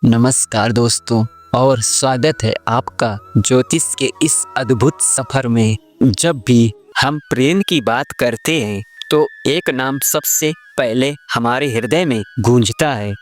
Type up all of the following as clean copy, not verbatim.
नमस्कार दोस्तों, और स्वागत है आपका ज्योतिष के इस अद्भुत सफर में। जब भी हम प्रेम की बात करते हैं तो एक नाम सबसे पहले हमारे हृदय में गूंजता है,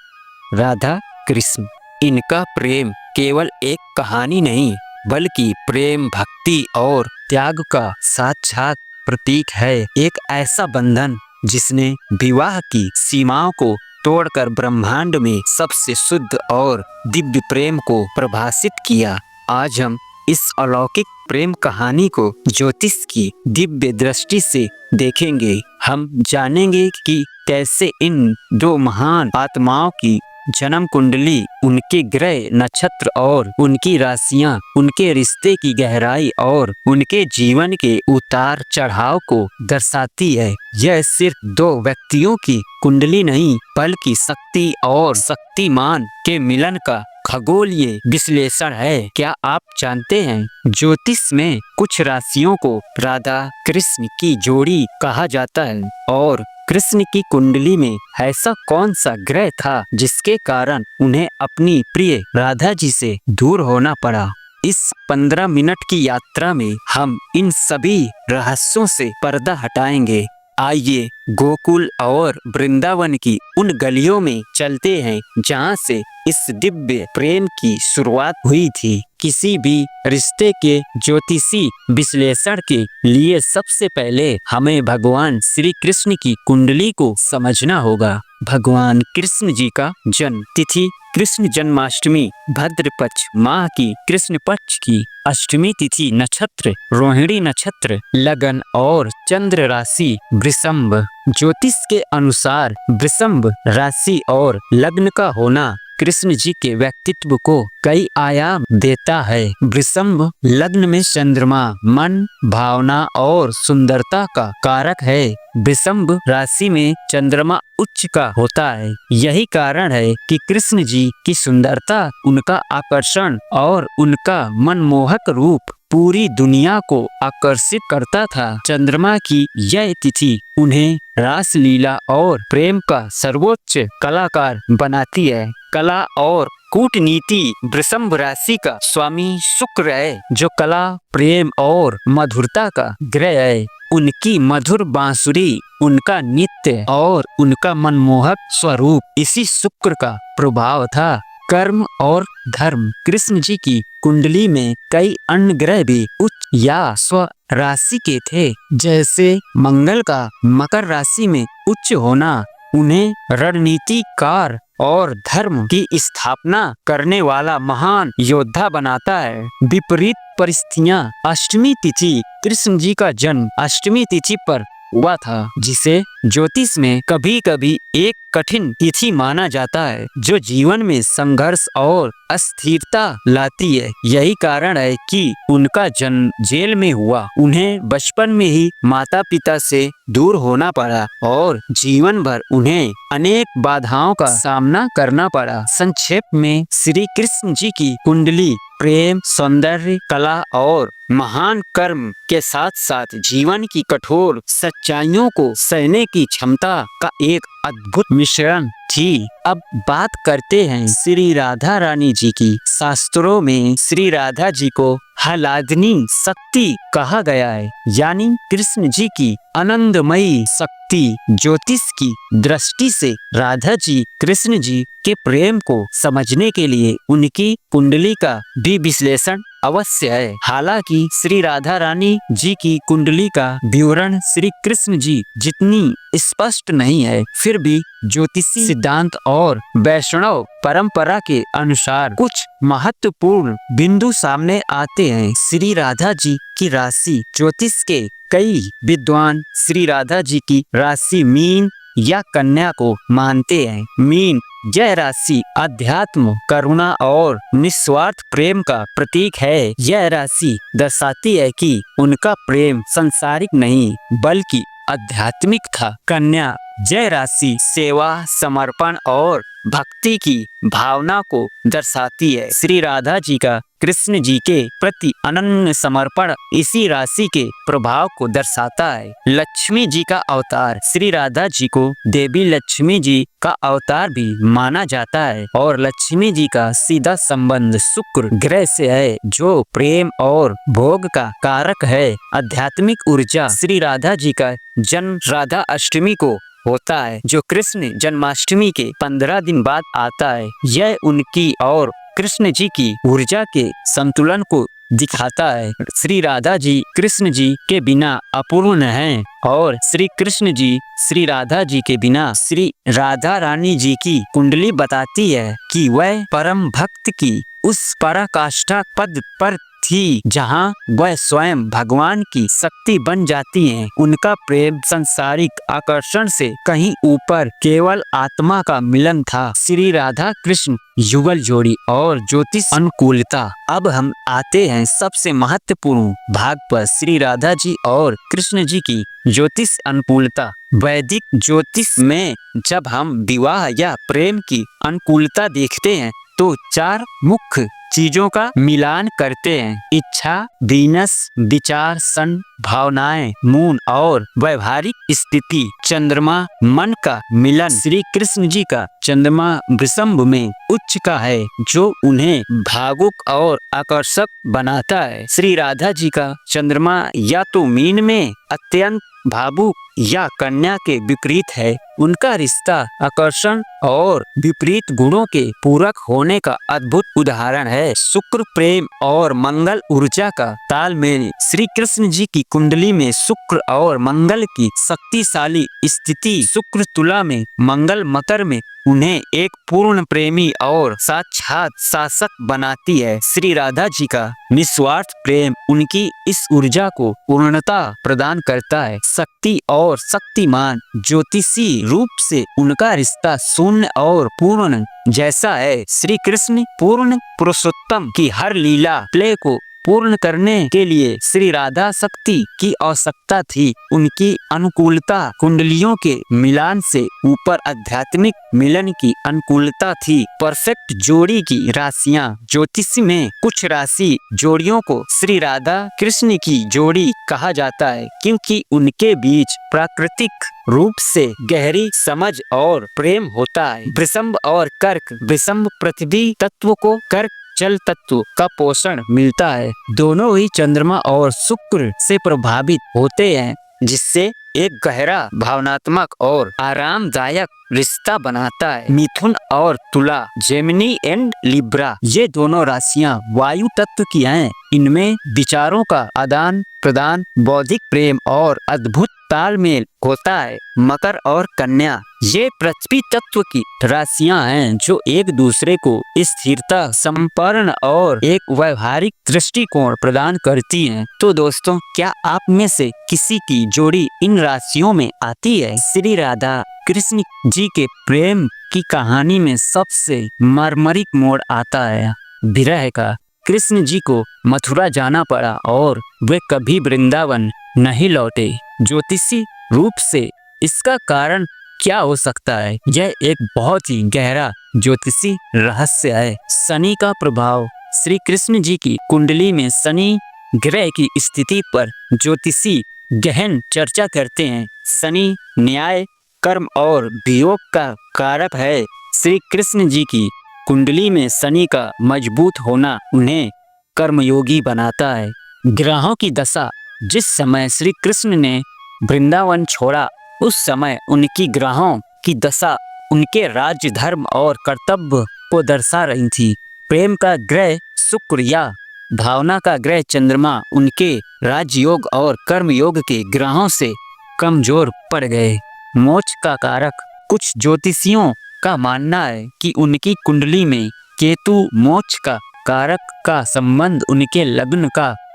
राधा कृष्ण। इनका प्रेम केवल एक कहानी नहीं बल्कि प्रेम, भक्ति और त्याग का साक्षात प्रतीक है। एक ऐसा बंधन जिसने विवाह की सीमाओं को तोड़कर ब्रह्मांड में सबसे शुद्ध और दिव्य प्रेम को प्रभाषित किया। आज हम इस अलौकिक प्रेम कहानी को ज्योतिष की दिव्य दृष्टि से देखेंगे। हम जानेंगे कि कैसे इन दो महान आत्माओं की जन्म कुंडली, उनके ग्रह, नक्षत्र और उनकी राशियां उनके रिश्ते की गहराई और उनके जीवन के उतार चढ़ाव को दर्शाती है। यह सिर्फ दो व्यक्तियों की कुंडली नहीं बल्कि शक्ति और शक्तिमान के मिलन का खगोलीय विश्लेषण है। क्या आप जानते हैं, ज्योतिष में कुछ राशियों को राधा कृष्ण की जोड़ी कहा जाता है, और कृष्ण की कुंडली में ऐसा कौन सा ग्रह था जिसके कारण उन्हें अपनी प्रिय राधा जी से दूर होना पड़ा। इस 15 मिनट की यात्रा में हम इन सभी रहस्यों से पर्दा हटाएंगे। आइए गोकुल और वृंदावन की उन गलियों में चलते हैं जहां से इस दिव्य प्रेम की शुरुआत हुई थी। किसी भी रिश्ते के ज्योतिषी विश्लेषण के लिए सबसे पहले हमें भगवान श्री कृष्ण की कुंडली को समझना होगा। भगवान कृष्ण जी का जन्म तिथि कृष्ण जन्माष्टमी, भद्र पक्ष माह की कृष्ण पक्ष की अष्टमी तिथि, नक्षत्र रोहिणी नक्षत्र, लगन और चंद्र राशि वृषभ। ज्योतिष के अनुसार वृषभ राशि और लग्न का होना कृष्ण जी के व्यक्तित्व को कई आयाम देता है। वृषभ लग्न में चंद्रमा मन, भावना और सुंदरता का कारक है। वृषभ राशि में चंद्रमा उच्च का होता है। यही कारण है कि कृष्ण जी की सुंदरता, उनका आकर्षण और उनका मनमोहक रूप पूरी दुनिया को आकर्षित करता था। चंद्रमा की यह तिथि उन्हें रासलीला और प्रेम का सर्वोच्च कलाकार बनाती है। कला और कूटनीति वृषभ राशि का स्वामी शुक्र है, जो कला, प्रेम और मधुरता का ग्रह है। उनकी मधुर बांसुरी, उनका नृत्य और उनका मनमोहक स्वरूप इसी शुक्र का प्रभाव था। कर्म और धर्म कृष्ण जी की कुंडली में कई अन्य ग्रह भी उच्च या स्व राशि के थे, जैसे मंगल का मकर राशि में उच्च होना उन्हें रणनीतिकार और धर्म की स्थापना करने वाला महान योद्धा बनाता है। विपरीत परिस्थितियां अष्टमी तिथि कृष्ण जी का जन्म अष्टमी तिथि पर हुआ था, जिसे ज्योतिष में कभी कभी एक कठिन तिथि माना जाता है, जो जीवन में संघर्ष और अस्थिरता लाती है। यही कारण है कि उनका जन्म जेल में हुआ। उन्हें बचपन में ही माता पिता से दूर होना पड़ा और जीवन भर उन्हें अनेक बाधाओं का सामना करना पड़ा। संक्षेप में श्री कृष्ण जी की कुंडली प्रेम, सौंदर्य, कला और महान कर्म के साथ साथ जीवन की कठोर सच्चाइयों को सहने की क्षमता का एक अद्भुत मिश्रण थी। अब बात करते हैं श्री राधा रानी जी की। शास्त्रों में श्री राधा जी को हलादनी शक्ति कहा गया है, यानी कृष्ण जी की आनंदमयी शक्ति। ज्योतिष की दृष्टि से राधा जी कृष्ण जी के प्रेम को समझने के लिए उनकी कुंडली का भी विश्लेषण अवश्य है। हालांकि श्री राधा रानी जी की कुंडली का विवरण श्री कृष्ण जी जितनी स्पष्ट नहीं है, फिर भी ज्योतिषी सिद्धांत और वैष्णव परंपरा के अनुसार कुछ महत्वपूर्ण बिंदु सामने आते हैं। श्री राधा जी की राशि ज्योतिष के कई विद्वान श्री राधा जी की राशि मीन या कन्या को मानते हैं। मीन यह राशि अध्यात्म, करुणा और निस्वार्थ प्रेम का प्रतीक है। यह राशि दर्शाती है कि उनका प्रेम सांसारिक नहीं बल्कि आध्यात्मिक था। कन्या यह राशि सेवा, समर्पण और भक्ति की भावना को दर्शाती है। श्री राधा जी का कृष्ण जी के प्रति अनन्य समर्पण इसी राशि के प्रभाव को दर्शाता है। लक्ष्मी जी का अवतार, श्री राधा जी को देवी लक्ष्मी जी का अवतार भी माना जाता है और लक्ष्मी जी का सीधा संबंध शुक्र ग्रह से है जो प्रेम और भोग का कारक है। आध्यात्मिक ऊर्जा, श्री राधा जी का जन्म राधा अष्टमी को होता है जो कृष्ण जन्माष्टमी के 15 दिन बाद आता है। यह उनकी और कृष्ण जी की ऊर्जा के संतुलन को दिखाता है। श्री राधा जी कृष्ण जी के बिना अपूर्ण हैं और श्री कृष्ण जी श्री राधा जी के बिना। श्री राधा रानी जी की कुंडली बताती है कि वह परम भक्त की उस पराकाष्ठा पद पर थी जहाँ वह स्वयं भगवान की शक्ति बन जाती हैं। उनका प्रेम संसारिक आकर्षण से कहीं ऊपर केवल आत्मा का मिलन था। श्री राधा कृष्ण युगल जोड़ी और ज्योतिष अनुकूलता। अब हम आते हैं सबसे महत्वपूर्ण भाग पर, श्री राधा जी और कृष्ण जी की ज्योतिष अनुकूलता। वैदिक ज्योतिष में जब हम विवाह या प्रेम की अनुकूलता देखते हैं तो 4 मुख्य चीजों का मिलान करते हैं। इच्छा वीनस, विचार सन, भावनाएं मून और व्यवहारिक स्थिति चंद्रमा मन का मिलन। श्री कृष्ण जी का चंद्रमा वृषभ में उच्च का है जो उन्हें भावुक और आकर्षक बनाता है। श्री राधा जी का चंद्रमा या तो मीन में अत्यंत भावुक या कन्या के विपरीत है। उनका रिश्ता आकर्षण और विपरीत गुणों के पूरक होने का अद्भुत उदाहरण है। शुक्र प्रेम और मंगल ऊर्जा का तालमेल। श्री कृष्ण जी की कुंडली में शुक्र और मंगल की शक्तिशाली स्थिति, शुक्र तुला में, मंगल मकर में, उन्हें एक पूर्ण प्रेमी और साक्षात शासक बनाती है। श्री राधा जी का निस्वार्थ प्रेम उनकी इस ऊर्जा को पूर्णता प्रदान करता है। शक्ति और शक्तिमान, ज्योतिषी रूप से उनका रिश्ता शून्य और पूर्ण जैसा है। श्री कृष्ण पूर्ण पुरुषोत्तम की हर लीला प्ले को पूर्ण करने के लिए श्री राधा शक्ति की आवश्यकता थी। उनकी अनुकूलता कुंडलियों के मिलान से ऊपर आध्यात्मिक मिलन की अनुकूलता थी। परफेक्ट जोड़ी की राशियां। ज्योतिष में कुछ राशि जोड़ियों को श्री राधा कृष्ण की जोड़ी कहा जाता है क्योंकि उनके बीच प्राकृतिक रूप से गहरी समझ और प्रेम होता है। वृषभ और कर्क। वृषभ पृथ्वी तत्व को, कर्क जल तत्व का पोषण मिलता है। दोनों ही चंद्रमा और शुक्र से प्रभावित होते हैं जिससे एक गहरा भावनात्मक और आरामदायक रिश्ता बनाता है। मिथुन और तुला। जेमिनी एंड लिब्रा, ये दोनों राशियां वायु तत्व की हैं। इनमें विचारों का आदान प्रदान, बौद्धिक प्रेम और अद्भुत तालमेल होता है। मकर और कन्या, ये पृथ्वी तत्व की राशियां हैं जो एक दूसरे को स्थिरता, संपन्न और एक व्यवहारिक दृष्टिकोण प्रदान करती हैं। तो दोस्तों, क्या आप में से किसी की जोड़ी इन राशियों में आती है? श्री राधा कृष्ण जी के प्रेम की कहानी में सबसे मर्मरिक मोड़ आता है विरह का। कृष्ण जी को मथुरा जाना पड़ा और वे कभी वृंदावन नहीं लौटे। ज्योतिषी रूप से इसका कारण क्या हो सकता है? यह एक बहुत ही गहरा ज्योतिषी रहस्य है। शनि का प्रभाव। श्री कृष्ण जी की कुंडली में शनि ग्रह की स्थिति पर ज्योतिषी गहन चर्चा करते हैं। शनि न्याय, कर्म और वियोग का कारक है। श्री कृष्ण जी की कुंडली में शनि का मजबूत होना उन्हें कर्मयोगी बनाता है। ग्रहों की दशा। जिस समय श्री कृष्ण ने वृंदावन छोड़ा उस समय उनकी ग्रहों की दशा उनके राज्य, धर्म और कर्तव्य को दर्शा रही थी। प्रेम का ग्रह शुक्र या भावना का ग्रह चंद्रमा उनके राजयोग और कर्मयोग के ग्रहों से कमजोर पड़ गए। मोक्ष का कारक। कुछ ज्योतिषियों का मानना है कि उनकी कुंडली में केतु मोक्ष का कारक का संबंध उनके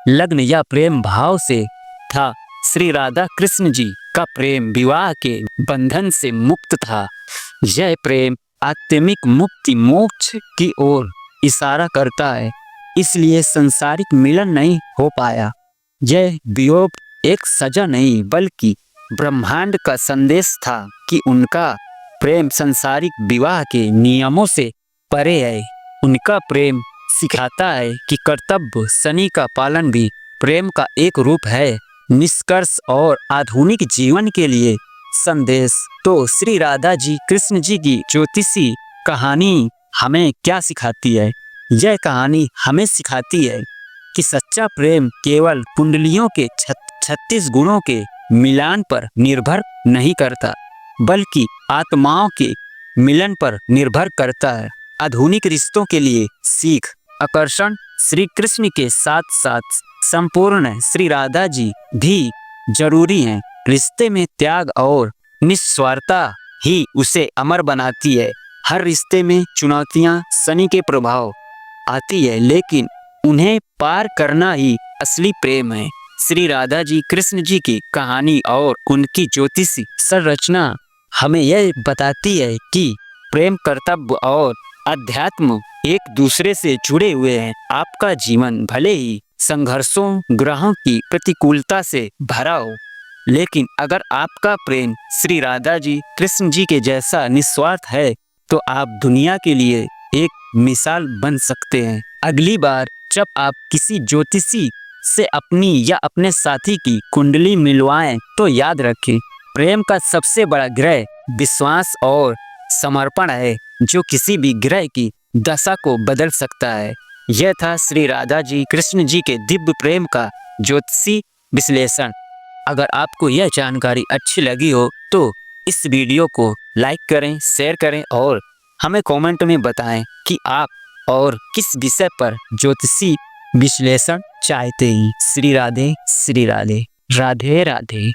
लग्न या प्रेम भाव से था। श्री राधा कृष्ण जी का प्रेम विवाह के बंधन से मुक्त था। यह प्रेम आत्मिक मुक्ति, मोक्ष की ओर इशारा करता है, इसलिए संसारिक मिलन नहीं हो पाया। यह वियोग एक सजा नहीं बल्कि ब्रह्मांड का संदेश था कि उनका प्रेम सांसारिक विवाह के नियमों से परे है। उनका प्रेम सिखाता है कि कर्तव्य शनि का पालन भी प्रेम का एक रूप है। निष्कर्ष और आधुनिक जीवन के लिए संदेश। तो श्री राधा जी कृष्ण जी की ज्योतिषी कहानी हमें क्या सिखाती है? यह कहानी हमें सिखाती है कि सच्चा प्रेम केवल कुंडलियों के 36 गुणों के मिलान पर निर्भर नहीं करता, बल्कि आत्माओं के मिलन पर निर्भर करता है। आधुनिक रिश्तों के लिए सीख। आकर्षण श्री कृष्ण के साथ साथ संपूर्ण श्री राधा जी भी जरूरी हैं। रिश्ते में त्याग और निस्वार्थता ही उसे अमर बनाती है। हर रिश्ते में चुनौतियां शनि के प्रभाव आती है, लेकिन उन्हें पार करना ही असली प्रेम है। श्री राधा जी कृष्ण जी की कहानी और उनकी ज्योतिषी संरचना हमें यह बताती है कि प्रेम, कर्तव्य और अध्यात्म एक दूसरे से जुड़े हुए हैं। आपका जीवन भले ही संघर्षों, ग्रहों की प्रतिकूलता से भरा हो, लेकिन अगर आपका प्रेम श्री राधा जी कृष्ण जी के जैसा निस्वार्थ है तो आप दुनिया के लिए एक मिसाल बन सकते हैं। अगली बार जब आप किसी ज्योतिषी से अपनी या अपने साथी की कुंडली मिलवाएं तो याद रखें, प्रेम का सबसे बड़ा ग्रह विश्वास और समर्पण है, जो किसी भी ग्रह की दशा को बदल सकता है। यह था श्री राधा जी कृष्ण जी के दिव्य प्रेम का ज्योतिषी विश्लेषण। अगर आपको यह जानकारी अच्छी लगी हो तो इस वीडियो को लाइक करें, शेयर करें और हमें कमेंट में बताएं कि आप और किस विषय पर ज्योतिषी विश्लेषण चाहते हैं। श्री राधे, श्री राधे, राधे राधे।